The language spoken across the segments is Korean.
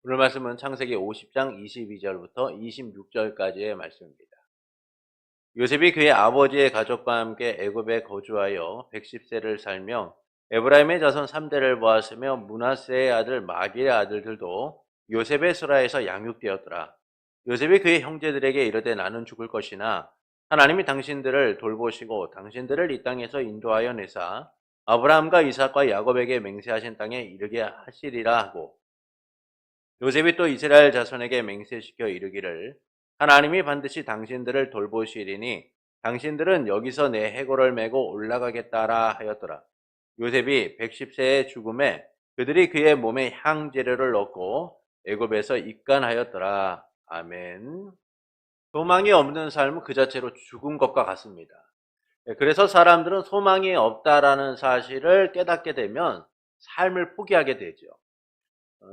오늘 말씀은 창세기 50장 22절부터 26절까지의 말씀입니다. 요셉이 그의 아버지의 가족과 함께 애굽에 거주하여 110세를 살며 에브라임의 자손 3대를 보았으며 므낫세의 아들 마길의 아들들도 요셉의 수라에서 양육되었더라. 요셉이 그의 형제들에게 이르되 나는 죽을 것이나 하나님이 당신들을 돌보시고 당신들을 이 땅에서 인도하여 내사 아브라함과 이삭과 야곱에게 맹세하신 땅에 이르게 하시리라 하고, 요셉이 또 이스라엘 자손에게 맹세시켜 이르기를 하나님이 반드시 당신들을 돌보시리니 당신들은 여기서 내 해골을 메고 올라가겠다라 하였더라. 요셉이 110세의 죽음에 그들이 그의 몸에 향재료를 넣고 애굽에서 입간하였더라. 아멘. 소망이 없는 삶은 그 자체로 죽은 것과 같습니다. 그래서 사람들은 소망이 없다라는 사실을 깨닫게 되면 삶을 포기하게 되죠.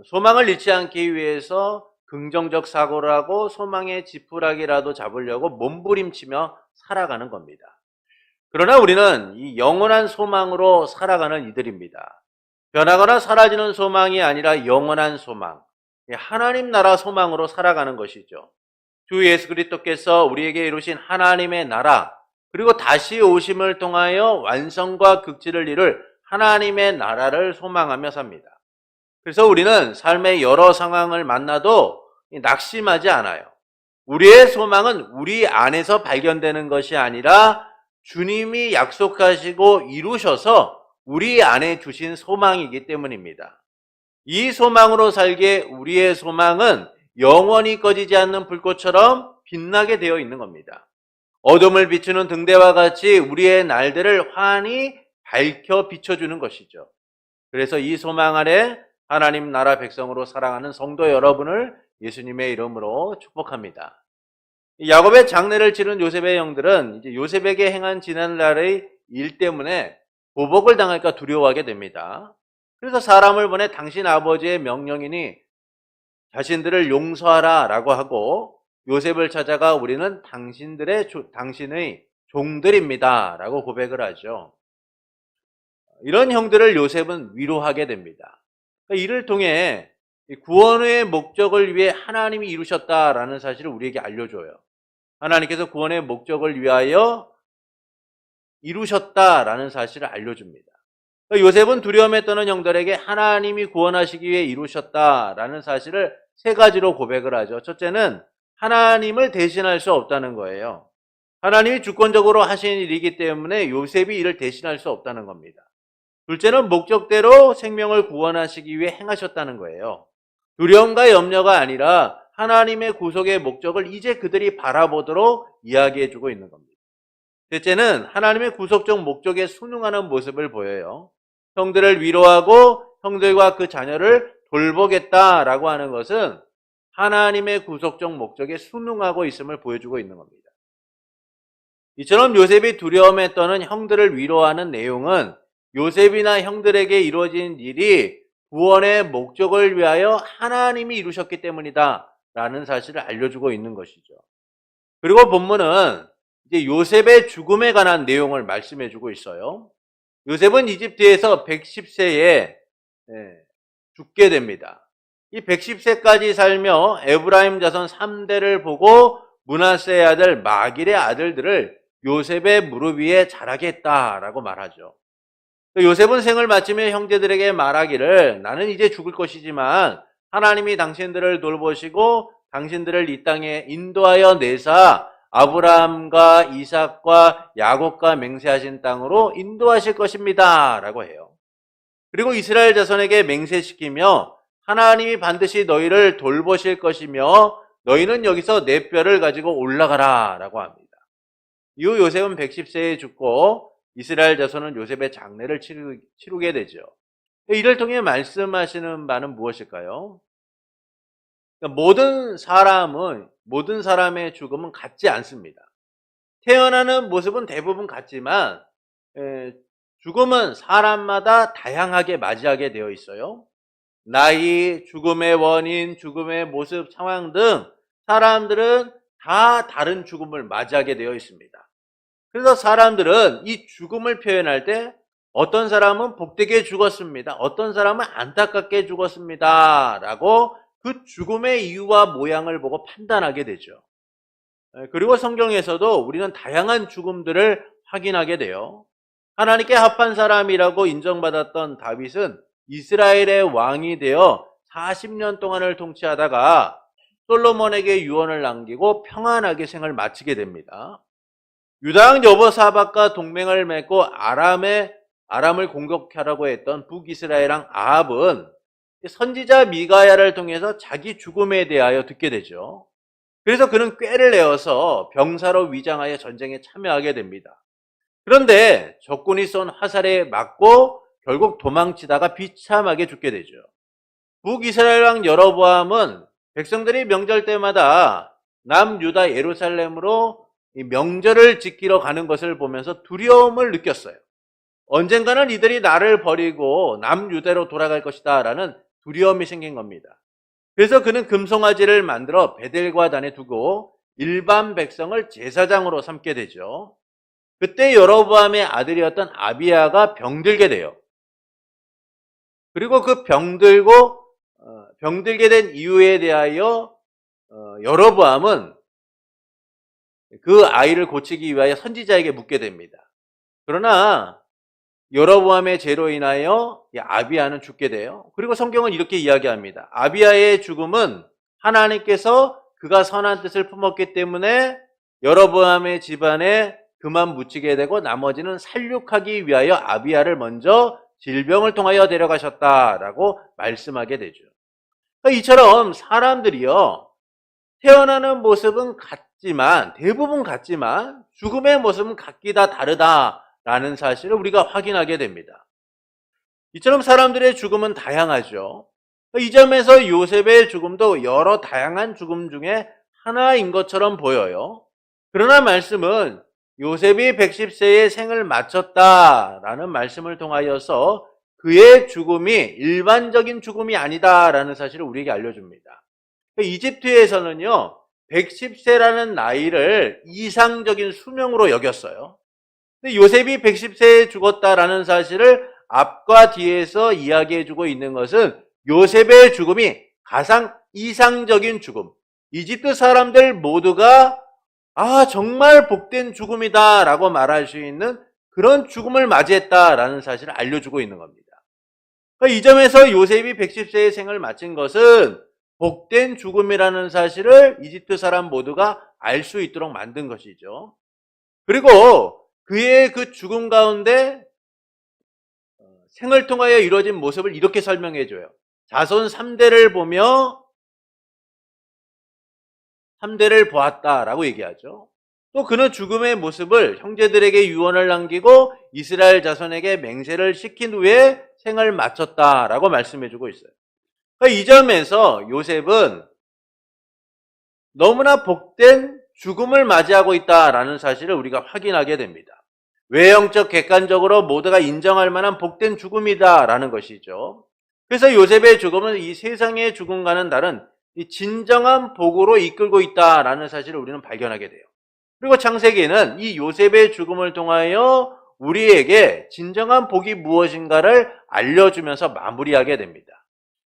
소망을 잃지 않기 위해서 긍정적 사고를 하고 소망의 지푸라기라도 잡으려고 몸부림치며 살아가는 겁니다. 그러나 우리는 이 영원한 소망으로 살아가는 이들입니다. 변하거나 사라지는 소망이 아니라 영원한 소망, 하나님 나라 소망으로 살아가는 것이죠. 주 예수 그리스도께서 우리에게 이루신 하나님의 나라, 그리고 다시 오심을 통하여 완성과 극치를 이룰 하나님의 나라를 소망하며 삽니다. 그래서 우리는 삶의 여러 상황을 만나도 낙심하지 않아요. 우리의 소망은 우리 안에서 발견되는 것이 아니라 주님이 약속하시고 이루셔서 우리 안에 주신 소망이기 때문입니다. 이 소망으로 살기에 우리의 소망은 영원히 꺼지지 않는 불꽃처럼 빛나게 되어 있는 겁니다. 어둠을 비추는 등대와 같이 우리의 날들을 환히 밝혀 비춰주는 것이죠. 그래서 이 소망 아래 하나님 나라 백성으로 살아가는 성도 여러분을 예수님의 이름으로 축복합니다. 야곱의 장례를 치른 요셉의 형들은 이제 요셉에게 행한 지난날의 일 때문에 보복을 당할까 두려워하게 됩니다. 그래서 사람을 보내 당신 아버지의 명령이니 자신들을 용서하라 라고 하고, 요셉을 찾아가 우리는 당신의 종들입니다 라고 고백을 하죠. 이런 형들을 요셉은 위로하게 됩니다. 이를 통해 구원의 목적을 위해 하나님이 이루셨다라는 사실을 우리에게 알려줘요. 하나님께서 구원의 목적을 위하여 이루셨다라는 사실을 알려줍니다. 요셉은 두려움에 떠는 형들에게 하나님이 구원하시기 위해 이루셨다라는 사실을 세 가지로 고백을 하죠. 첫째는 하나님을 대신할 수 없다는 거예요. 하나님이 주권적으로 하신 일이기 때문에 요셉이 이를 대신할 수 없다는 겁니다. 둘째는 목적대로 생명을 구원하시기 위해 행하셨다는 거예요. 두려움과 염려가 아니라 하나님의 구속의 목적을 이제 그들이 바라보도록 이야기해주고 있는 겁니다. 셋째는 하나님의 구속적 목적에 순응하는 모습을 보여요. 형들을 위로하고 형들과 그 자녀를 돌보겠다라고 하는 것은 하나님의 구속적 목적에 순응하고 있음을 보여주고 있는 겁니다. 이처럼 요셉이 두려움에 떠는 형들을 위로하는 내용은 요셉이나 형들에게 이루어진 일이 구원의 목적을 위하여 하나님이 이루셨기 때문이다 라는 사실을 알려주고 있는 것이죠. 그리고 본문은 이제 요셉의 죽음에 관한 내용을 말씀해주고 있어요. 요셉은 이집트에서 110세에 죽게 됩니다. 이 110세까지 살며 에브라임 자손 3대를 보고 므낫세의 아들 마길의 아들들을 요셉의 무릎 위에 자라게 했다라고 말하죠. 요셉은 생을 마치며 형제들에게 말하기를 나는 이제 죽을 것이지만 하나님이 당신들을 돌보시고 당신들을 이 땅에 인도하여 내사 아브라함과 이삭과 야곱과 맹세하신 땅으로 인도하실 것입니다 라고 해요. 그리고 이스라엘 자손에게 맹세시키며 하나님이 반드시 너희를 돌보실 것이며 너희는 여기서 내 뼈를 가지고 올라가라 라고 합니다. 이후 요셉은 110세에 죽고 이스라엘 자손은 요셉의 장례를 치르게 되죠. 이를 통해 말씀하시는 바는 무엇일까요? 모든 사람의 죽음은 같지 않습니다. 태어나는 모습은 대부분 같지만 죽음은 사람마다 다양하게 맞이하게 되어 있어요. 나이, 죽음의 원인, 죽음의 모습, 상황 등 사람들은 다 다른 죽음을 맞이하게 되어 있습니다. 그래서 사람들은 이 죽음을 표현할 때 어떤 사람은 복되게 죽었습니다. 어떤 사람은 안타깝게 죽었습니다. 라고 그 죽음의 이유와 모양을 보고 판단하게 되죠. 그리고 성경에서도 우리는 다양한 죽음들을 확인하게 돼요. 하나님께 합한 사람이라고 인정받았던 다윗은 이스라엘의 왕이 되어 40년 동안을 통치하다가 솔로몬에게 유언을 남기고 평안하게 생을 마치게 됩니다. 유다왕 여호사밧과 동맹을 맺고 아람을 공격하라고 했던 북이스라엘왕 아합은 선지자 미가야를 통해서 자기 죽음에 대하여 듣게 되죠. 그래서 그는 꾀를 내어서 병사로 위장하여 전쟁에 참여하게 됩니다. 그런데 적군이 쏜 화살에 맞고 결국 도망치다가 비참하게 죽게 되죠. 북이스라엘 왕 여로보암은 백성들이 명절 때마다 남유다 예루살렘으로 이 명절을 지키러 가는 것을 보면서 두려움을 느꼈어요. 언젠가는 이들이 나를 버리고 남유다로 돌아갈 것이다 라는 두려움이 생긴 겁니다. 그래서 그는 금송아지를 만들어 베델과 단에 두고 일반 백성을 제사장으로 삼게 되죠. 그때 여로보암의 아들이었던 아비야가 병들게 돼요. 그리고 그 병들게 된 이유에 대하여 여로보암은 그 아이를 고치기 위하여 선지자에게 묻게 됩니다. 그러나 여로보암의 죄로 인하여 아비야는 죽게 돼요. 그리고 성경은 이렇게 이야기합니다. 아비야의 죽음은 하나님께서 그가 선한 뜻을 품었기 때문에 여로보암의 집안에 그만 묻히게 되고 나머지는 살육하기 위하여 아비야를 먼저 질병을 통하여 데려가셨다라고 말씀하게 되죠. 이처럼 사람들이요, 태어나는 모습은 같지만, 대부분 같지만 죽음의 모습은 각기 다 다르다라는 사실을 우리가 확인하게 됩니다. 이처럼 사람들의 죽음은 다양하죠. 이 점에서 요셉의 죽음도 여러 다양한 죽음 중에 하나인 것처럼 보여요. 그러나 말씀은 요셉이 110세에 생을 마쳤다라는 말씀을 통하여서 그의 죽음이 일반적인 죽음이 아니다라는 사실을 우리에게 알려줍니다. 이집트에서는요, 110세라는 나이를 이상적인 수명으로 여겼어요. 근데 요셉이 110세에 죽었다라는 사실을 앞과 뒤에서 이야기해주고 있는 것은 요셉의 죽음이 가장 이상적인 죽음, 이집트 사람들 모두가 정말 복된 죽음이다 라고 말할 수 있는 그런 죽음을 맞이했다라는 사실을 알려주고 있는 겁니다. 이 점에서 요셉이 110세의 생을 마친 것은 복된 죽음이라는 사실을 이집트 사람 모두가 알 수 있도록 만든 것이죠. 그리고 그의 그 죽음 가운데 생을 통하여 이루어진 모습을 이렇게 설명해줘요. 자손 3대를 보며 3대를 보았다라고 얘기하죠. 또 그는 죽음의 모습을 형제들에게 유언을 남기고 이스라엘 자손에게 맹세를 시킨 후에 생을 마쳤다라고 말씀해주고 있어요. 이 점에서 요셉은 너무나 복된 죽음을 맞이하고 있다라는 사실을 우리가 확인하게 됩니다. 외형적 객관적으로 모두가 인정할 만한 복된 죽음이다라는 것이죠. 그래서 요셉의 죽음은 이 세상의 죽음과는 다른 이 진정한 복으로 이끌고 있다라는 사실을 우리는 발견하게 돼요. 그리고 창세기는 이 요셉의 죽음을 통하여 우리에게 진정한 복이 무엇인가를 알려주면서 마무리하게 됩니다.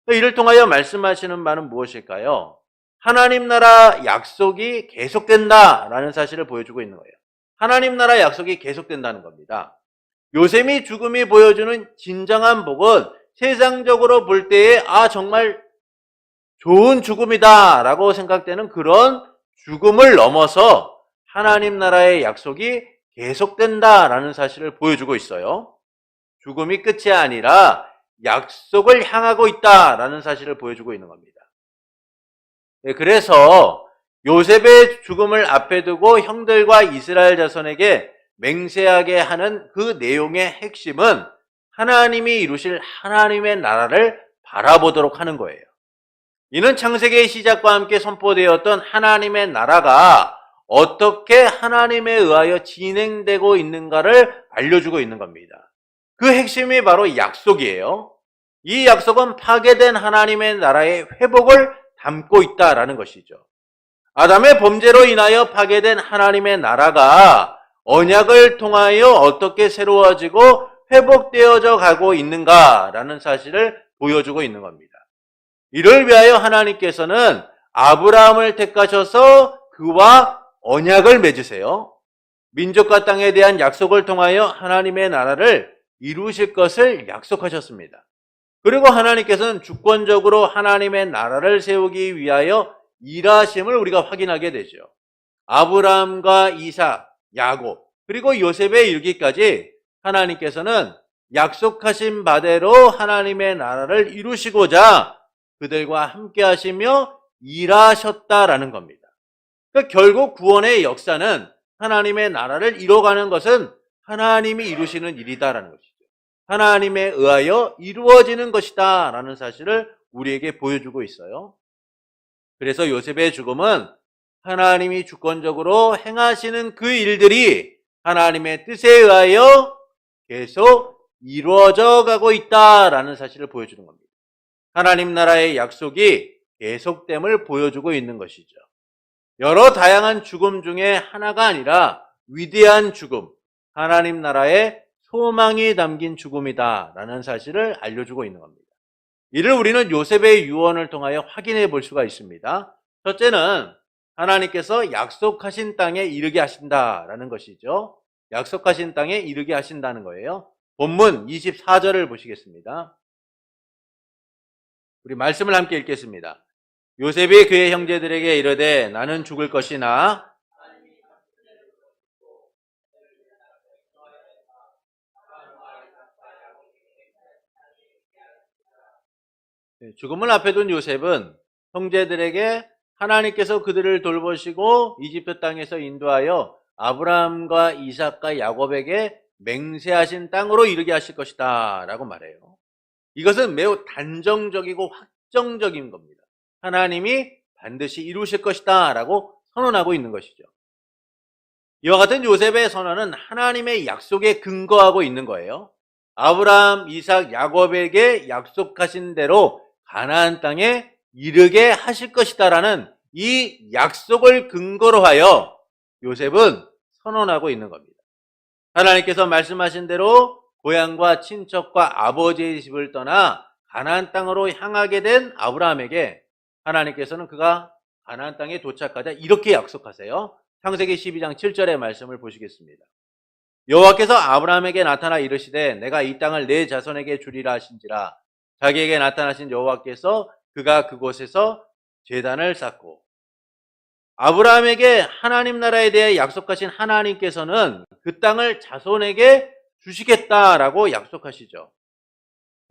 이를 통하여 말씀하시는 바는 무엇일까요? 하나님 나라 약속이 계속된다라는 사실을 보여주고 있는 거예요. 하나님 나라 약속이 계속된다는 겁니다. 요셉의 죽음이 보여주는 진정한 복은 세상적으로 볼 때에 정말 좋은 죽음이다 라고 생각되는 그런 죽음을 넘어서 하나님 나라의 약속이 계속된다라는 사실을 보여주고 있어요. 죽음이 끝이 아니라 약속을 향하고 있다라는 사실을 보여주고 있는 겁니다. 그래서 요셉의 죽음을 앞에 두고 형들과 이스라엘 자손에게 맹세하게 하는 그 내용의 핵심은 하나님이 이루실 하나님의 나라를 바라보도록 하는 거예요. 이는 창세기의 시작과 함께 선포되었던 하나님의 나라가 어떻게 하나님에 의하여 진행되고 있는가를 알려주고 있는 겁니다. 그 핵심이 바로 약속이에요. 이 약속은 파괴된 하나님의 나라의 회복을 담고 있다라는 것이죠. 아담의 범죄로 인하여 파괴된 하나님의 나라가 언약을 통하여 어떻게 새로워지고 회복되어져 가고 있는가라는 사실을 보여주고 있는 겁니다. 이를 위하여 하나님께서는 아브라함을 택하셔서 그와 언약을 맺으세요. 민족과 땅에 대한 약속을 통하여 하나님의 나라를 이루실 것을 약속하셨습니다. 그리고 하나님께서는 주권적으로 하나님의 나라를 세우기 위하여 일하심을 우리가 확인하게 되죠. 아브라함과 이삭, 야곱, 그리고 요셉에 이르기까지 하나님께서는 약속하신 바대로 하나님의 나라를 이루시고자 그들과 함께 하시며 일하셨다라는 겁니다. 그러니까 결국 구원의 역사는 하나님의 나라를 이뤄가는 것은 하나님이 이루시는 일이다라는 것이죠. 하나님에 의하여 이루어지는 것이다 라는 사실을 우리에게 보여주고 있어요. 그래서 요셉의 죽음은 하나님이 주권적으로 행하시는 그 일들이 하나님의 뜻에 의하여 계속 이루어져 가고 있다라는 사실을 보여주는 겁니다. 하나님 나라의 약속이 계속됨을 보여주고 있는 것이죠. 여러 다양한 죽음 중에 하나가 아니라 위대한 죽음, 하나님 나라의 소망이 담긴 죽음이다라는 사실을 알려주고 있는 겁니다. 이를 우리는 요셉의 유언을 통하여 확인해 볼 수가 있습니다. 첫째는 하나님께서 약속하신 땅에 이르게 하신다라는 것이죠. 약속하신 땅에 이르게 하신다는 거예요. 본문 24절을 보시겠습니다. 우리 말씀을 함께 읽겠습니다. 요셉이 그의 형제들에게 이르되 나는 죽을 것이나 죽음을 앞에 둔 요셉은 형제들에게 하나님께서 그들을 돌보시고 이집트 땅에서 인도하여 아브라함과 이삭과 야곱에게 맹세하신 땅으로 이르게 하실 것이다 라고 말해요. 이것은 매우 단정적이고 확정적인 겁니다. 하나님이 반드시 이루실 것이다 라고 선언하고 있는 것이죠. 이와 같은 요셉의 선언은 하나님의 약속에 근거하고 있는 거예요. 아브라함, 이삭, 야곱에게 약속하신 대로 가나안 땅에 이르게 하실 것이다라는 이 약속을 근거로 하여 요셉은 선언하고 있는 겁니다. 하나님께서 말씀하신 대로 고향과 친척과 아버지의 집을 떠나 가나안 땅으로 향하게 된 아브라함에게 하나님께서는 그가 가나안 땅에 도착하자 이렇게 약속하세요. 창세기 12장 7절의 말씀을 보시겠습니다. 여호와께서 아브라함에게 나타나 이르시되 내가 이 땅을 내 자손에게 주리라 하신지라. 자기에게 나타나신 여호와께서 그가 그곳에서 제단을 쌓고, 아브라함에게 하나님 나라에 대해 약속하신 하나님께서는 그 땅을 자손에게 주시겠다라고 약속하시죠.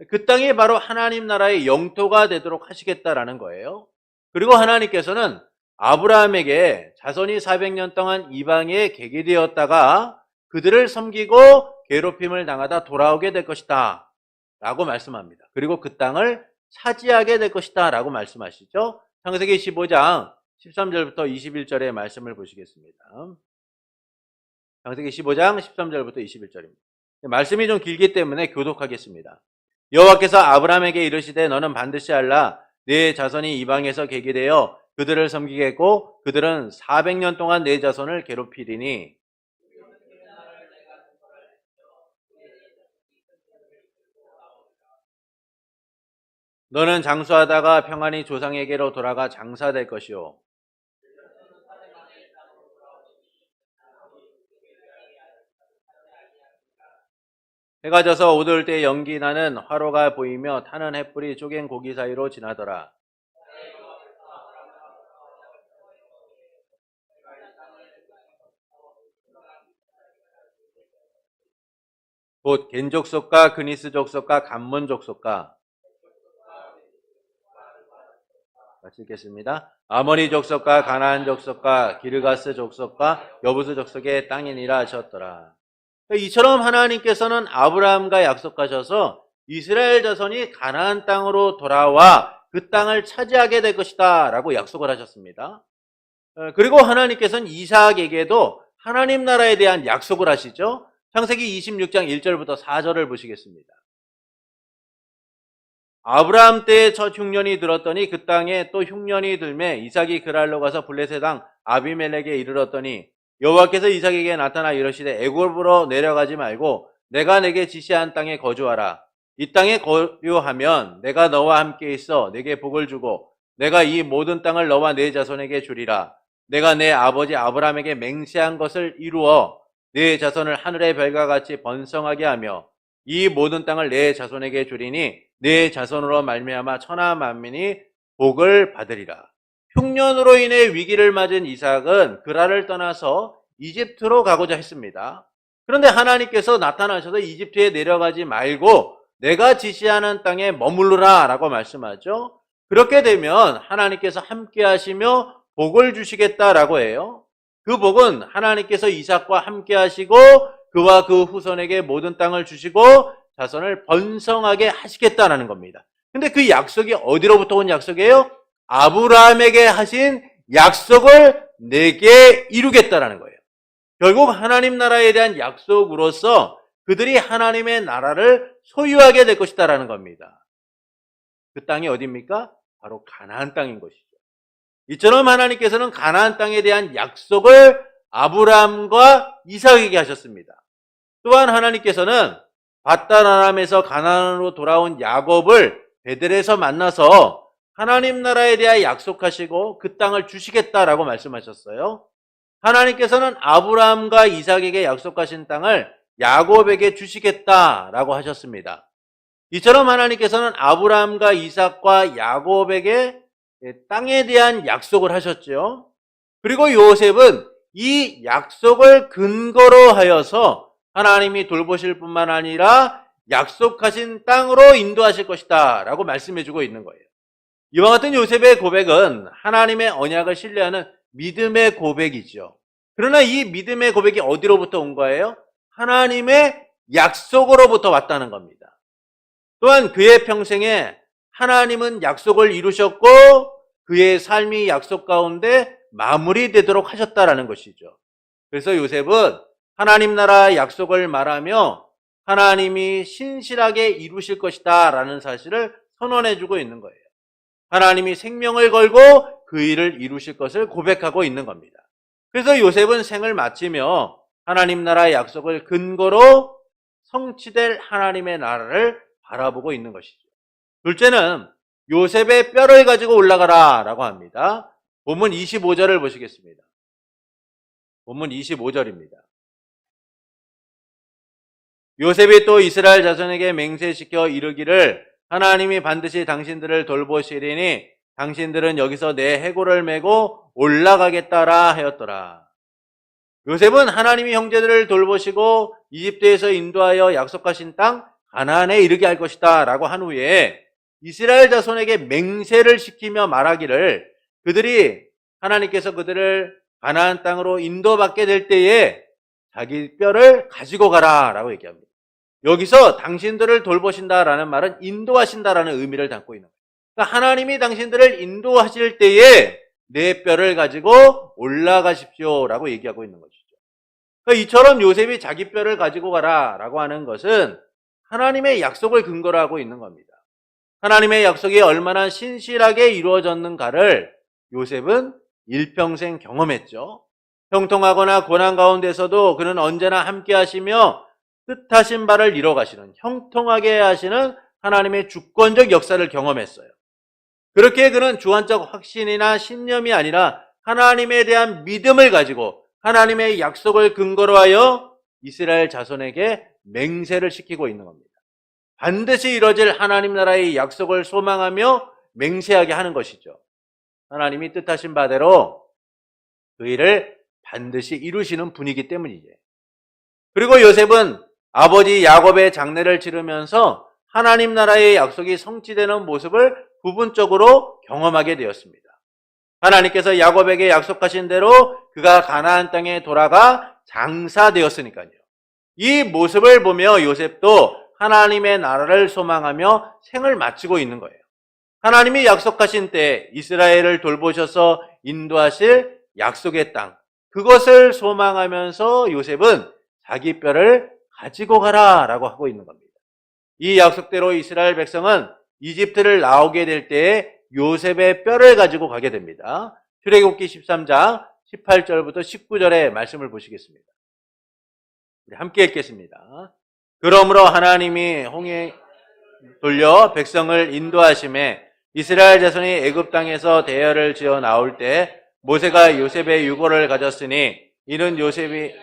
그 땅이 바로 하나님 나라의 영토가 되도록 하시겠다라는 거예요. 그리고 하나님께서는 아브라함에게 자손이 400년 동안 이방에 객이 되었다가 그들을 섬기고 괴롭힘을 당하다 돌아오게 될 것이다 라고 말씀합니다. 그리고 그 땅을 차지하게 될 것이다 라고 말씀하시죠. 창세기 15장 13절부터 21절의 말씀을 보시겠습니다. 창세기 15장 13절부터 21절입니다. 말씀이 좀 길기 때문에 교독하겠습니다. 여호와께서 아브라함에게 이르시되 너는 반드시 알라. 네 자손이 이방에서 객이 되어 그들을 섬기겠고 그들은 400년 동안 네 자손을 괴롭히리니 너는 장수하다가 평안히 조상에게로 돌아가 장사될 것이요. 해가 져서 오돌 때 연기 나는 화로가 보이며 타는 햇불이 쪼갠 고기 사이로 지나더라. 곧 겐 족속과 그니스 족속과 감몬 족속과 같이 읽겠습니다. 아모니 족속과 가나안 족속과 기르가스 족속과 여부스 족속의 땅이니라 하셨더라. 이처럼 하나님께서는 아브라함과 약속하셔서 이스라엘 자손이 가나안 땅으로 돌아와 그 땅을 차지하게 될 것이다 라고 약속을 하셨습니다. 그리고 하나님께서는 이삭에게도 하나님 나라에 대한 약속을 하시죠. 창세기 26장 1절부터 4절을 보시겠습니다. 아브라함 때에 첫 흉년이 들었더니 그 땅에 또 흉년이 들매 이삭이 그랄로 가서 블레셋 왕 아비멜렉에 이르렀더니 여호와께서 이삭에게 나타나 이르시되 애굽으로 내려가지 말고 내가 내게 지시한 땅에 거주하라. 이 땅에 거류하면 내가 너와 함께 있어 내게 복을 주고 내가 이 모든 땅을 너와 내 자손에게 주리라. 내가 내 아버지 아브라함에게 맹세한 것을 이루어 내 자손을 하늘의 별과 같이 번성하게 하며 이 모든 땅을 내 자손에게 주리니 내 자손으로 말미암아 천하 만민이 복을 받으리라. 흉년으로 인해 위기를 맞은 이삭은 그랄을 떠나서 이집트로 가고자 했습니다. 그런데 하나님께서 나타나셔서 이집트에 내려가지 말고 내가 지시하는 땅에 머무르라 라고 말씀하죠. 그렇게 되면 하나님께서 함께 하시며 복을 주시겠다라고 해요. 그 복은 하나님께서 이삭과 함께 하시고 그와 그 후손에게 모든 땅을 주시고 자손을 번성하게 하시겠다라는 겁니다. 근데 그 약속이 어디로부터 온 약속이에요? 아브라함에게 하신 약속을 내게 이루겠다라는 거예요. 결국 하나님 나라에 대한 약속으로서 그들이 하나님의 나라를 소유하게 될 것이다라는 겁니다. 그 땅이 어디입니까? 바로 가나안 땅인 것이죠. 이처럼 하나님께서는 가나안 땅에 대한 약속을 아브라함과 이삭에게 하셨습니다. 또한 하나님께서는 밧단 아람에서 가나안으로 돌아온 야곱을 베들에서 만나서 하나님 나라에 대하여 약속하시고 그 땅을 주시겠다라고 말씀하셨어요. 하나님께서는 아브라함과 이삭에게 약속하신 땅을 야곱에게 주시겠다라고 하셨습니다. 이처럼 하나님께서는 아브라함과 이삭과 야곱에게 땅에 대한 약속을 하셨죠. 그리고 요셉은 이 약속을 근거로 하여서 하나님이 돌보실 뿐만 아니라 약속하신 땅으로 인도하실 것이다 라고 말씀해주고 있는 거예요. 이와 같은 요셉의 고백은 하나님의 언약을 신뢰하는 믿음의 고백이죠. 그러나 이 믿음의 고백이 어디로부터 온 거예요? 하나님의 약속으로부터 왔다는 겁니다. 또한 그의 평생에 하나님은 약속을 이루셨고 그의 삶이 약속 가운데 마무리되도록 하셨다라는 것이죠. 그래서 요셉은 하나님 나라 약속을 말하며 하나님이 신실하게 이루실 것이다 라는 사실을 선언해주고 있는 거예요. 하나님이 생명을 걸고 그 일을 이루실 것을 고백하고 있는 겁니다. 그래서 요셉은 생을 마치며 하나님 나라의 약속을 근거로 성취될 하나님의 나라를 바라보고 있는 것이죠. 둘째는 요셉의 뼈를 가지고 올라가라 라고 합니다. 본문 25절을 보시겠습니다. 본문 25절입니다. 요셉이 또 이스라엘 자손에게 맹세시켜 이르기를 하나님이 반드시 당신들을 돌보시리니 당신들은 여기서 내 해골을 메고 올라가겠다라 하였더라. 요셉은 하나님이 형제들을 돌보시고 이집트에서 인도하여 약속하신 땅 가나안에 이르게 할 것이다 라고 한 후에 이스라엘 자손에게 맹세를 시키며 말하기를 그들이 하나님께서 그들을 가나안 땅으로 인도받게 될 때에 자기 뼈를 가지고 가라 라고 얘기합니다. 여기서 당신들을 돌보신다라는 말은 인도하신다라는 의미를 담고 있는 거예요. 그러니까 하나님이 당신들을 인도하실 때에 내 뼈를 가지고 올라가십시오 라고 얘기하고 있는 것이죠. 그러니까 이처럼 요셉이 자기 뼈를 가지고 가라 라고 하는 것은 하나님의 약속을 근거로 하고 있는 겁니다. 하나님의 약속이 얼마나 신실하게 이루어졌는가를 요셉은 일평생 경험했죠. 형통하거나 고난 가운데서도 그는 언제나 함께 하시며 뜻하신 바를 이뤄가시는 형통하게 하시는 하나님의 주권적 역사를 경험했어요. 그렇게 그는 주관적 확신이나 신념이 아니라 하나님에 대한 믿음을 가지고 하나님의 약속을 근거로 하여 이스라엘 자손에게 맹세를 시키고 있는 겁니다. 반드시 이뤄질 하나님 나라의 약속을 소망하며 맹세하게 하는 것이죠. 하나님이 뜻하신 바대로 그 일을 반드시 이루시는 분이기 때문이죠. 그리고 요셉은 아버지 야곱의 장례를 치르면서 하나님 나라의 약속이 성취되는 모습을 부분적으로 경험하게 되었습니다. 하나님께서 야곱에게 약속하신 대로 그가 가나안 땅에 돌아가 장사되었으니까요. 이 모습을 보며 요셉도 하나님의 나라를 소망하며 생을 마치고 있는 거예요. 하나님이 약속하신 때 이스라엘을 돌보셔서 인도하실 약속의 땅, 그것을 소망하면서 요셉은 자기 뼈를 가지고 가라 라고 하고 있는 겁니다. 이 약속대로 이스라엘 백성은 이집트를 나오게 될 때에 요셉의 뼈를 가지고 가게 됩니다. 출애굽기 13장 18절부터 19절의 말씀을 보시겠습니다. 우리 함께 읽겠습니다. 그러므로 하나님이 홍해 돌려 백성을 인도하심에 이스라엘 자손이 애굽 땅에서 대열을 지어 나올 때 모세가 요셉의 유고를 가졌으니 이는 요셉이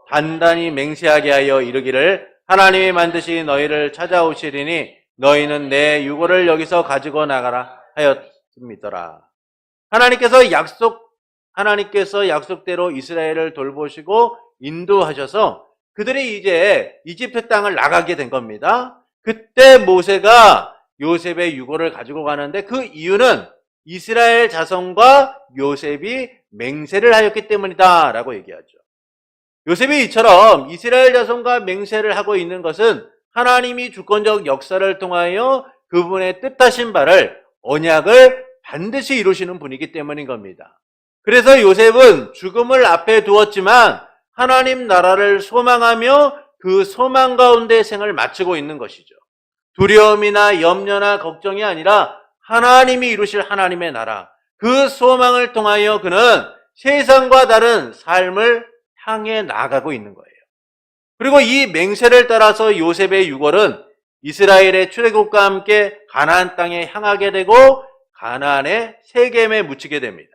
단단히 맹세하게 하여 이르기를 하나님이 반드시 너희를 찾아오시리니 너희는 내 유고를 여기서 가지고 나가라 하였음이더라. 하나님께서 약속대로 이스라엘을 돌보시고 인도하셔서 그들이 이제 이집트 땅을 나가게 된 겁니다. 그때 모세가 요셉의 유고를 가지고 가는데 그 이유는 이스라엘 자손과 요셉이 맹세를 하였기 때문이다 라고 얘기하죠. 요셉이 이처럼 이스라엘 자손과 맹세를 하고 있는 것은 하나님이 주권적 역사를 통하여 그분의 뜻하신 바를 언약을 반드시 이루시는 분이기 때문인 겁니다. 그래서 요셉은 죽음을 앞에 두었지만 하나님 나라를 소망하며 그 소망 가운데 생을 마치고 있는 것이죠. 두려움이나 염려나 걱정이 아니라 하나님이 이루실 하나님의 나라, 그 소망을 통하여 그는 세상과 다른 삶을 향해 나아가고 있는 거예요. 그리고 이 맹세를 따라서 요셉의 유골은 이스라엘의 출애굽과 함께 가나안 땅에 향하게 되고 가나안의 세겜에 묻히게 됩니다.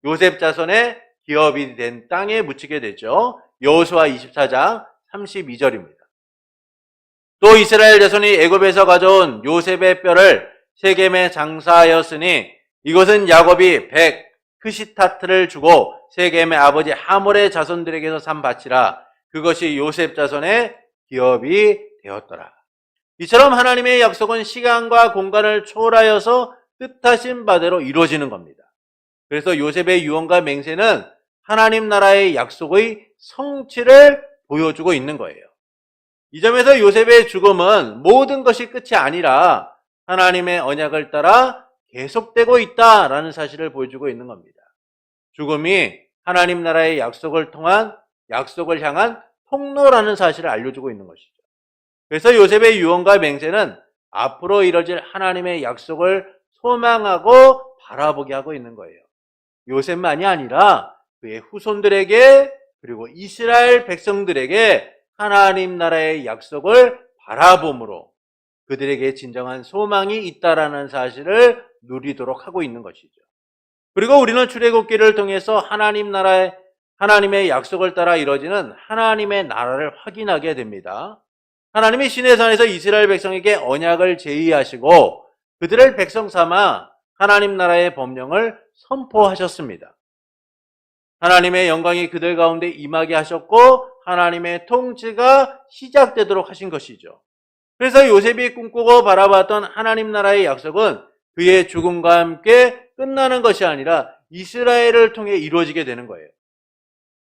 요셉 자손의 기업이 된 땅에 묻히게 되죠. 여호수아 24장 32절입니다. 또 이스라엘 자손이 애굽에서 가져온 요셉의 뼈를 세겜에 장사하였으니 이것은 야곱이 크시타트를 주고 세겜의 아버지 하몰의 자손들에게서 산 밭이라 그것이 요셉 자손의 기업이 되었더라. 이처럼 하나님의 약속은 시간과 공간을 초월하여서 뜻하신 바대로 이루어지는 겁니다. 그래서 요셉의 유언과 맹세는 하나님 나라의 약속의 성취를 보여주고 있는 거예요. 이 점에서 요셉의 죽음은 모든 것이 끝이 아니라 하나님의 언약을 따라 계속되고 있다라는 사실을 보여주고 있는 겁니다. 죽음이 하나님 나라의 약속을 향한 통로라는 사실을 알려주고 있는 것이죠. 그래서 요셉의 유언과 맹세는 앞으로 이뤄질 하나님의 약속을 소망하고 바라보게 하고 있는 거예요. 요셉만이 아니라 그의 후손들에게 그리고 이스라엘 백성들에게 하나님 나라의 약속을 바라봄으로 그들에게 진정한 소망이 있다라는 사실을 누리도록 하고 있는 것이죠. 그리고 우리는 출애굽기를 통해서 하나님의 약속을 따라 이루어지는 하나님의 나라를 확인하게 됩니다. 하나님이 시내산에서 이스라엘 백성에게 언약을 제의하시고 그들을 백성 삼아 하나님 나라의 법령을 선포하셨습니다. 하나님의 영광이 그들 가운데 임하게 하셨고 하나님의 통치가 시작되도록 하신 것이죠. 그래서 요셉이 꿈꾸고 바라봤던 하나님 나라의 약속은 그의 죽음과 함께 끝나는 것이 아니라 이스라엘을 통해 이루어지게 되는 거예요.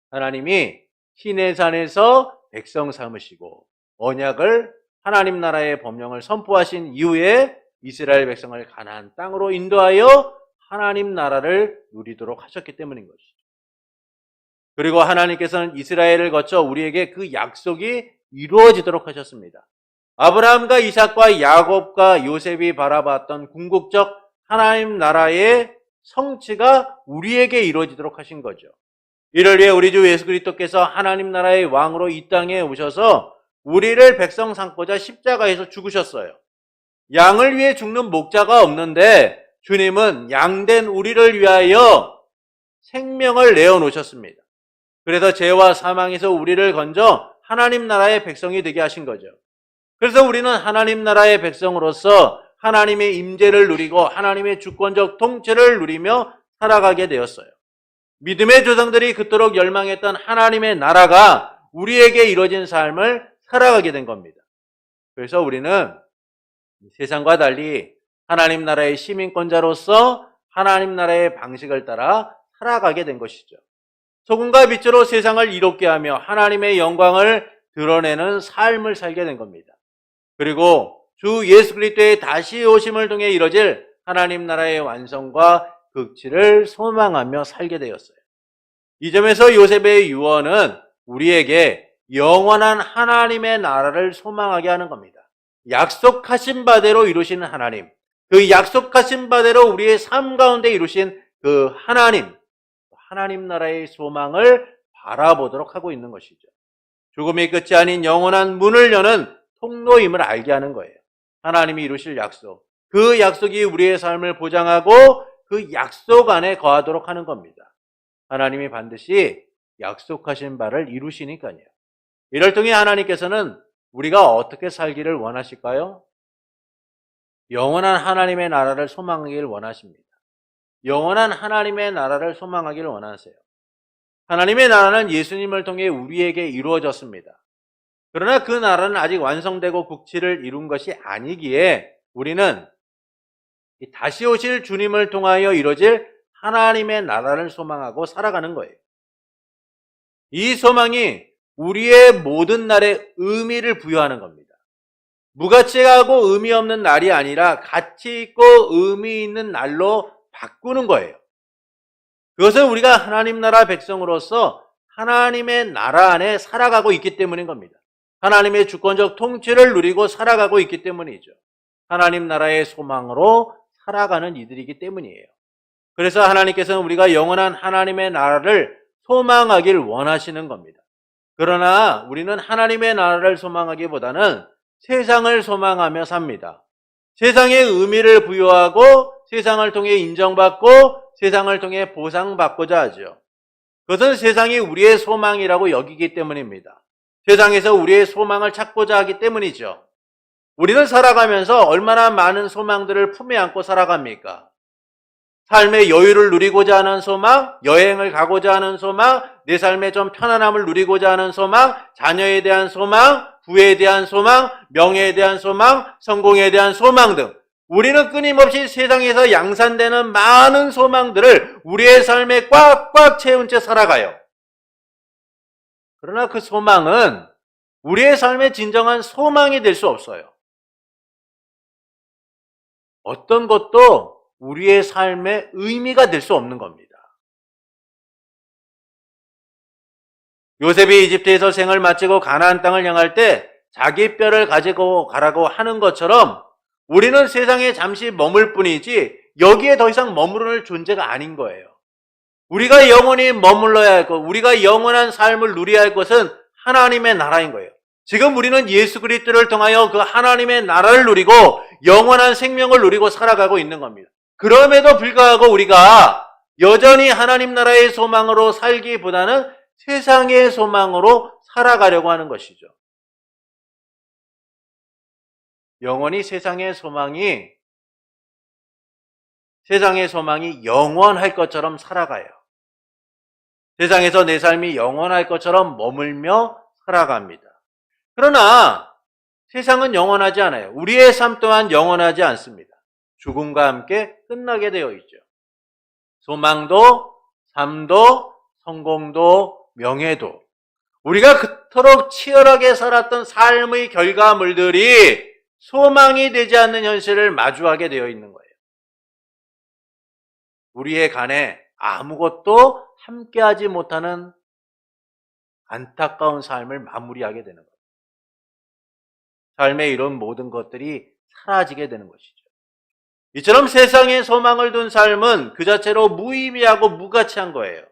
하나님이 시내산에서 백성 삼으시고 언약을 하나님 나라의 법령을 선포하신 이후에 이스라엘 백성을 가나안 땅으로 인도하여 하나님 나라를 누리도록 하셨기 때문인 것이죠. 그리고 하나님께서는 이스라엘을 거쳐 우리에게 그 약속이 이루어지도록 하셨습니다. 아브라함과 이삭과 야곱과 요셉이 바라봤던 궁극적 하나님 나라의 성취가 우리에게 이루어지도록 하신 거죠. 이를 위해 우리 주 예수 그리스도께서 하나님 나라의 왕으로 이 땅에 오셔서 우리를 백성 삼고자 십자가에서 죽으셨어요. 양을 위해 죽는 목자가 없는데 주님은 양된 우리를 위하여 생명을 내어놓으셨습니다. 그래서 죄와 사망에서 우리를 건져 하나님 나라의 백성이 되게 하신 거죠. 그래서 우리는 하나님 나라의 백성으로서 하나님의 임재를 누리고 하나님의 주권적 통치를 누리며 살아가게 되었어요. 믿음의 조상들이 그토록 열망했던 하나님의 나라가 우리에게 이루어진 삶을 살아가게 된 겁니다. 그래서 우리는 세상과 달리 하나님 나라의 시민권자로서 하나님 나라의 방식을 따라 살아가게 된 것이죠. 소금과 빛으로 세상을 이롭게 하며 하나님의 영광을 드러내는 삶을 살게 된 겁니다. 그리고 주 예수 그리스도의 다시 오심을 통해 이뤄질 하나님 나라의 완성과 극치를 소망하며 살게 되었어요. 이 점에서 요셉의 유언은 우리에게 영원한 하나님의 나라를 소망하게 하는 겁니다. 약속하신 바대로 이루시는 하나님, 그 약속하신 바대로 우리의 삶 가운데 이루신 그 하나님 나라의 소망을 바라보도록 하고 있는 것이죠. 죽음의 끝이 아닌 영원한 문을 여는 통로임을 알게 하는 거예요. 하나님이 이루실 약속. 그 약속이 우리의 삶을 보장하고 그 약속 안에 거하도록 하는 겁니다. 하나님이 반드시 약속하신 바를 이루시니까요. 이럴 통해 하나님께서는 우리가 어떻게 살기를 원하실까요? 영원한 하나님의 나라를 소망하기를 원하십니다. 영원한 하나님의 나라를 소망하기를 원하세요. 하나님의 나라는 예수님을 통해 우리에게 이루어졌습니다. 그러나 그 나라는 아직 완성되고 국치를 이룬 것이 아니기에 우리는 다시 오실 주님을 통하여 이루어질 하나님의 나라를 소망하고 살아가는 거예요. 이 소망이 우리의 모든 날에 의미를 부여하는 겁니다. 무가치하고 의미 없는 날이 아니라 가치 있고 의미 있는 날로 바꾸는 거예요. 그것은 우리가 하나님 나라 백성으로서 하나님의 나라 안에 살아가고 있기 때문인 겁니다. 하나님의 주권적 통치를 누리고 살아가고 있기 때문이죠. 하나님 나라의 소망으로 살아가는 이들이기 때문이에요. 그래서 하나님께서는 우리가 영원한 하나님의 나라를 소망하길 원하시는 겁니다. 그러나 우리는 하나님의 나라를 소망하기보다는 세상을 소망하며 삽니다. 세상에 의미를 부여하고 세상을 통해 인정받고 세상을 통해 보상받고자 하죠. 그것은 세상이 우리의 소망이라고 여기기 때문입니다. 세상에서 우리의 소망을 찾고자 하기 때문이죠. 우리는 살아가면서 얼마나 많은 소망들을 품에 안고 살아갑니까? 삶의 여유를 누리고자 하는 소망, 여행을 가고자 하는 소망, 내 삶의 좀 편안함을 누리고자 하는 소망, 자녀에 대한 소망, 부에 대한 소망, 명예에 대한 소망, 성공에 대한 소망 등 우리는 끊임없이 세상에서 양산되는 많은 소망들을 우리의 삶에 꽉꽉 채운 채 살아가요. 그러나 그 소망은 우리의 삶의 진정한 소망이 될 수 없어요. 어떤 것도 우리의 삶의 의미가 될 수 없는 겁니다. 요셉이 이집트에서 생을 마치고 가나안 땅을 향할 때 자기 뼈를 가지고 가라고 하는 것처럼 우리는 세상에 잠시 머물 뿐이지 여기에 더 이상 머무를 존재가 아닌 거예요. 우리가 영원히 머물러야 할 것, 우리가 영원한 삶을 누려야 할 것은 하나님의 나라인 거예요. 지금 우리는 예수 그리스도를 통하여 그 하나님의 나라를 누리고 영원한 생명을 누리고 살아가고 있는 겁니다. 그럼에도 불구하고 우리가 여전히 하나님 나라의 소망으로 살기보다는 세상의 소망으로 살아가려고 하는 것이죠. 영원히 세상의 소망이 영원할 것처럼 살아가요. 세상에서 내 삶이 영원할 것처럼 머물며 살아갑니다. 그러나 세상은 영원하지 않아요. 우리의 삶 또한 영원하지 않습니다. 죽음과 함께 끝나게 되어 있죠. 소망도, 삶도, 성공도, 명예도 우리가 그토록 치열하게 살았던 삶의 결과물들이 소망이 되지 않는 현실을 마주하게 되어 있는 거예요. 우리의 간에 아무것도 함께하지 못하는 안타까운 삶을 마무리하게 되는 거예요. 삶에 이런 모든 것들이 사라지게 되는 것이죠. 이처럼 세상에 소망을 둔 삶은 그 자체로 무의미하고 무가치한 거예요.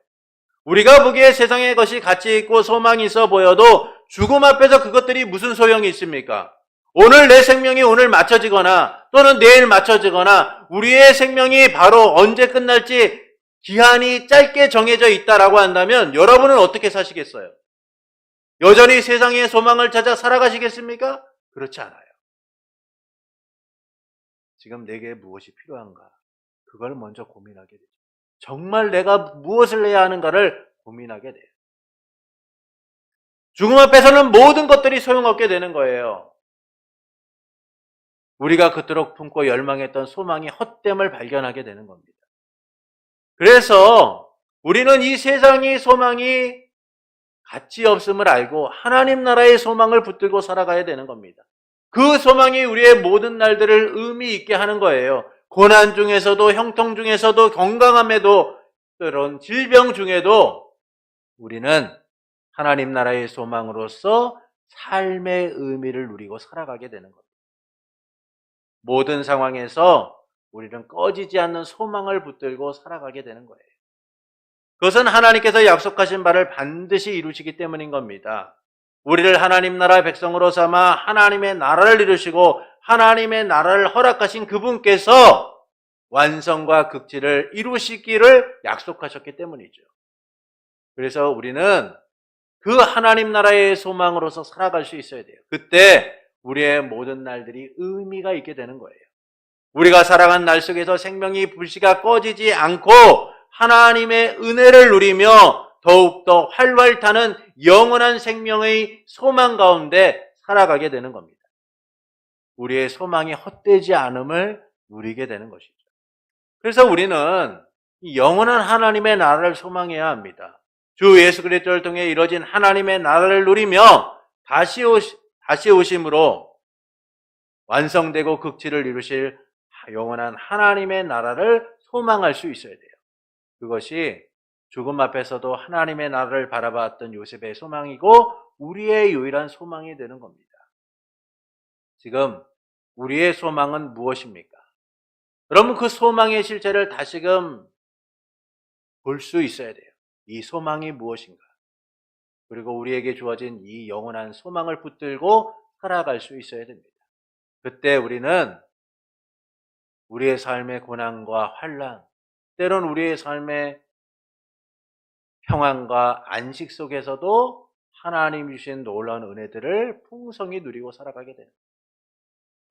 우리가 보기에 세상의 것이 가치 있고 소망이 있어 보여도 죽음 앞에서 그것들이 무슨 소용이 있습니까? 오늘 내 생명이 오늘 맞춰지거나 또는 내일 맞춰지거나 우리의 생명이 바로 언제 끝날지 기한이 짧게 정해져 있다라고 한다면 여러분은 어떻게 사시겠어요? 여전히 세상의 소망을 찾아 살아가시겠습니까? 그렇지 않아요. 지금 내게 무엇이 필요한가? 그걸 먼저 고민하게 되죠. 정말 내가 무엇을 해야 하는가를 고민하게 돼요. 죽음 앞에서는 모든 것들이 소용없게 되는 거예요. 우리가 그토록 품고 열망했던 소망이 헛됨을 발견하게 되는 겁니다. 그래서 우리는 이 세상의 소망이 가치 없음을 알고 하나님 나라의 소망을 붙들고 살아가야 되는 겁니다. 그 소망이 우리의 모든 날들을 의미 있게 하는 거예요. 고난 중에서도 형통 중에서도 건강함에도 그런 질병 중에도 우리는 하나님 나라의 소망으로서 삶의 의미를 누리고 살아가게 되는 겁니다. 모든 상황에서 우리는 꺼지지 않는 소망을 붙들고 살아가게 되는 거예요. 그것은 하나님께서 약속하신 바를 반드시 이루시기 때문인 겁니다. 우리를 하나님 나라 백성으로 삼아 하나님의 나라를 이루시고 하나님의 나라를 허락하신 그분께서 완성과 극치를 이루시기를 약속하셨기 때문이죠. 그래서 우리는 그 하나님 나라의 소망으로서 살아갈 수 있어야 돼요. 그때 우리의 모든 날들이 의미가 있게 되는 거예요. 우리가 살아간 날 속에서 생명이 불씨가 꺼지지 않고 하나님의 은혜를 누리며 더욱더 활활 타는 영원한 생명의 소망 가운데 살아가게 되는 겁니다. 우리의 소망이 헛되지 않음을 누리게 되는 것이죠. 그래서 우리는 영원한 하나님의 나라를 소망해야 합니다. 주 예수 그리스도를 통해 이루어진 하나님의 나라를 누리며 다시 오심으로 완성되고 극치를 이루실 영원한 하나님의 나라를 소망할 수 있어야 돼요. 그것이 죽음 앞에서도 하나님의 나라를 바라봤던 요셉의 소망이고 우리의 유일한 소망이 되는 겁니다. 지금 우리의 소망은 무엇입니까? 여러분, 그 소망의 실체를 다시금 볼 수 있어야 돼요. 이 소망이 무엇인가? 그리고 우리에게 주어진 이 영원한 소망을 붙들고 살아갈 수 있어야 됩니다. 그때 우리는 우리의 삶의 고난과 환난, 때론 우리의 삶의 평안과 안식 속에서도 하나님이 주신 놀라운 은혜들을 풍성히 누리고 살아가게 됩니다.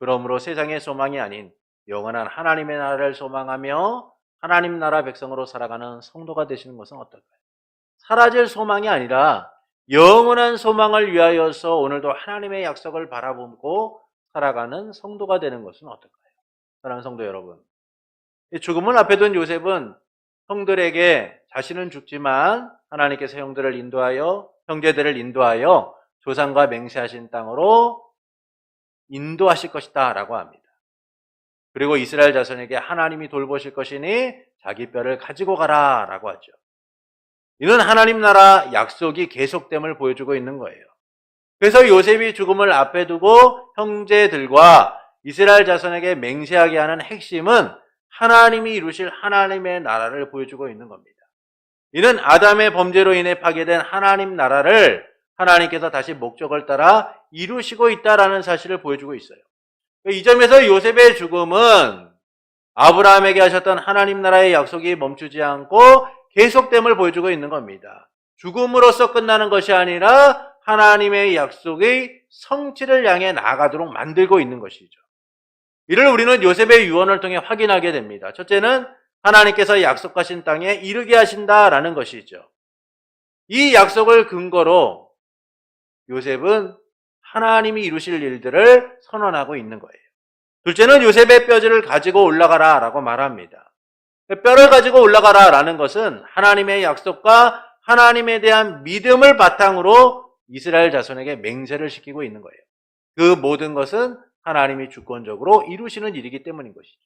그러므로 세상의 소망이 아닌 영원한 하나님의 나라를 소망하며 하나님 나라 백성으로 살아가는 성도가 되시는 것은 어떨까요? 사라질 소망이 아니라 영원한 소망을 위하여서 오늘도 하나님의 약속을 바라보고 살아가는 성도가 되는 것은 어떨까요? 사랑하는 성도 여러분, 죽음을 앞에 둔 요셉은 형들에게 자신은 죽지만 하나님께서 형제들을 인도하여 조상과 맹세하신 땅으로 인도하실 것이다 라고 합니다. 그리고 이스라엘 자손에게 하나님이 돌보실 것이니 자기 뼈를 가지고 가라 라고 하죠. 이는 하나님 나라 약속이 계속됨을 보여주고 있는 거예요. 그래서 요셉이 죽음을 앞에 두고 형제들과 이스라엘 자손에게 맹세하게 하는 핵심은 하나님이 이루실 하나님의 나라를 보여주고 있는 겁니다. 이는 아담의 범죄로 인해 파괴된 하나님 나라를 하나님께서 다시 목적을 따라 이루시고 있다라는 사실을 보여주고 있어요. 이 점에서 요셉의 죽음은 아브라함에게 하셨던 하나님 나라의 약속이 멈추지 않고 계속됨을 보여주고 있는 겁니다. 죽음으로써 끝나는 것이 아니라 하나님의 약속의 성취를 향해 나아가도록 만들고 있는 것이죠. 이를 우리는 요셉의 유언을 통해 확인하게 됩니다. 첫째는 하나님께서 약속하신 땅에 이르게 하신다라는 것이죠. 이 약속을 근거로 요셉은 하나님이 이루실 일들을 선언하고 있는 거예요. 둘째는 요셉의 뼈를 가지고 올라가라 라고 말합니다. 뼈를 가지고 올라가라 라는 것은 하나님의 약속과 하나님에 대한 믿음을 바탕으로 이스라엘 자손에게 맹세를 시키고 있는 거예요. 그 모든 것은 하나님이 주권적으로 이루시는 일이기 때문인 것이죠.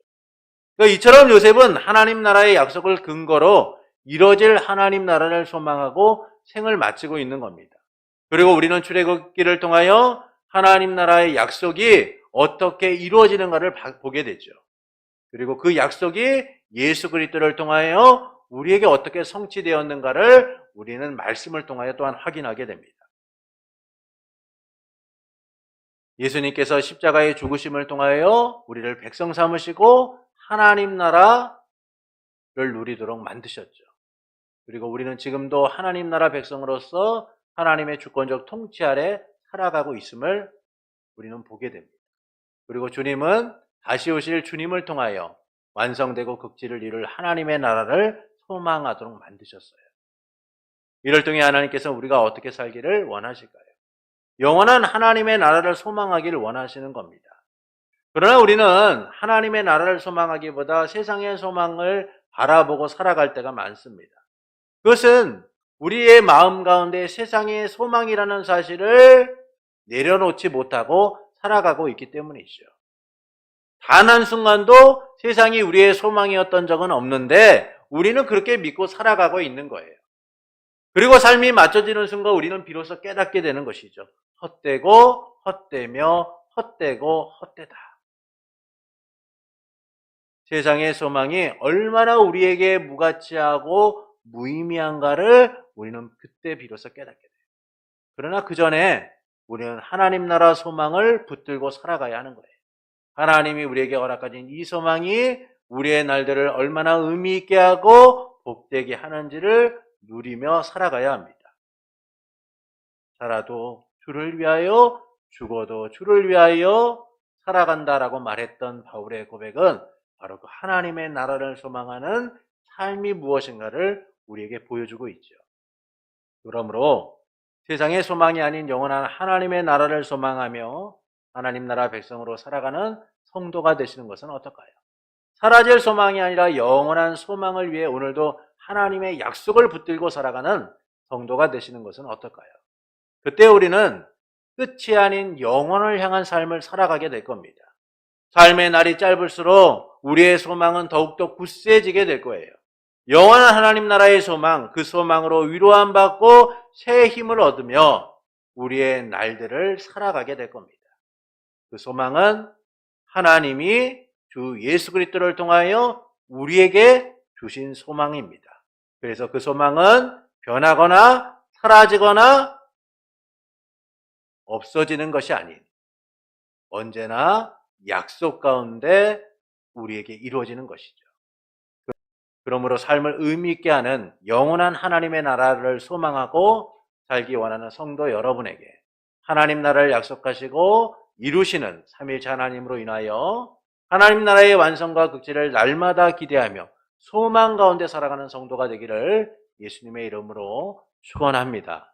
그러니까 이처럼 요셉은 하나님 나라의 약속을 근거로 이뤄질 하나님 나라를 소망하고 생을 마치고 있는 겁니다. 그리고 우리는 출애굽기를 통하여 하나님 나라의 약속이 어떻게 이루어지는가를 보게 되죠. 그리고 그 약속이 예수 그리스도를 통하여 우리에게 어떻게 성취되었는가를 우리는 말씀을 통하여 또한 확인하게 됩니다. 예수님께서 십자가의 죽으심을 통하여 우리를 백성 삼으시고 하나님 나라를 누리도록 만드셨죠. 그리고 우리는 지금도 하나님 나라 백성으로서 하나님의 주권적 통치 아래 살아가고 있음을 우리는 보게 됩니다. 그리고 주님은 다시 오실 주님을 통하여 완성되고 극지를 이룰 하나님의 나라를 소망하도록 만드셨어요. 이를 통해 하나님께서 우리가 어떻게 살기를 원하실까요? 영원한 하나님의 나라를 소망하기를 원하시는 겁니다. 그러나 우리는 하나님의 나라를 소망하기보다 세상의 소망을 바라보고 살아갈 때가 많습니다. 그것은 우리의 마음 가운데 세상의 소망이라는 사실을 내려놓지 못하고 살아가고 있기 때문이죠. 단 한순간도 세상이 우리의 소망이었던 적은 없는데 우리는 그렇게 믿고 살아가고 있는 거예요. 그리고 삶이 맞춰지는 순간 우리는 비로소 깨닫게 되는 것이죠. 헛되고 헛되며 헛되고 헛되다. 세상의 소망이 얼마나 우리에게 무가치하고 무의미한가를 우리는 그때 비로소 깨닫게 돼요. 그러나 그 전에 우리는 하나님 나라 소망을 붙들고 살아가야 하는 거예요. 하나님이 우리에게 허락하신 이 소망이 우리의 날들을 얼마나 의미 있게 하고 복되게 하는지를 누리며 살아가야 합니다. 살아도 주를 위하여, 죽어도 주를 위하여 살아간다라고 말했던 바울의 고백은 바로 그 하나님의 나라를 소망하는 삶이 무엇인가를 우리에게 보여주고 있죠. 그러므로 세상의 소망이 아닌 영원한 하나님의 나라를 소망하며 하나님 나라 백성으로 살아가는 성도가 되시는 것은 어떨까요? 사라질 소망이 아니라 영원한 소망을 위해 오늘도 하나님의 약속을 붙들고 살아가는 성도가 되시는 것은 어떨까요? 그때 우리는 끝이 아닌 영원을 향한 삶을 살아가게 될 겁니다. 삶의 날이 짧을수록 우리의 소망은 더욱더 굳세지게 될 거예요. 영원한 하나님 나라의 소망, 그 소망으로 위로함 받고 새 힘을 얻으며 우리의 날들을 살아가게 될 겁니다. 그 소망은 하나님이 주 예수 그리스도를 통하여 우리에게 주신 소망입니다. 그래서 그 소망은 변하거나 사라지거나 없어지는 것이 아닌 언제나 약속 가운데 우리에게 이루어지는 것이죠. 그러므로 삶을 의미 있게 하는 영원한 하나님의 나라를 소망하고 살기 원하는 성도 여러분에게 하나님 나라를 약속하시고 이루시는 삼위일체 하나님으로 인하여 하나님 나라의 완성과 극치를 날마다 기대하며 소망 가운데 살아가는 성도가 되기를 예수님의 이름으로 축원합니다.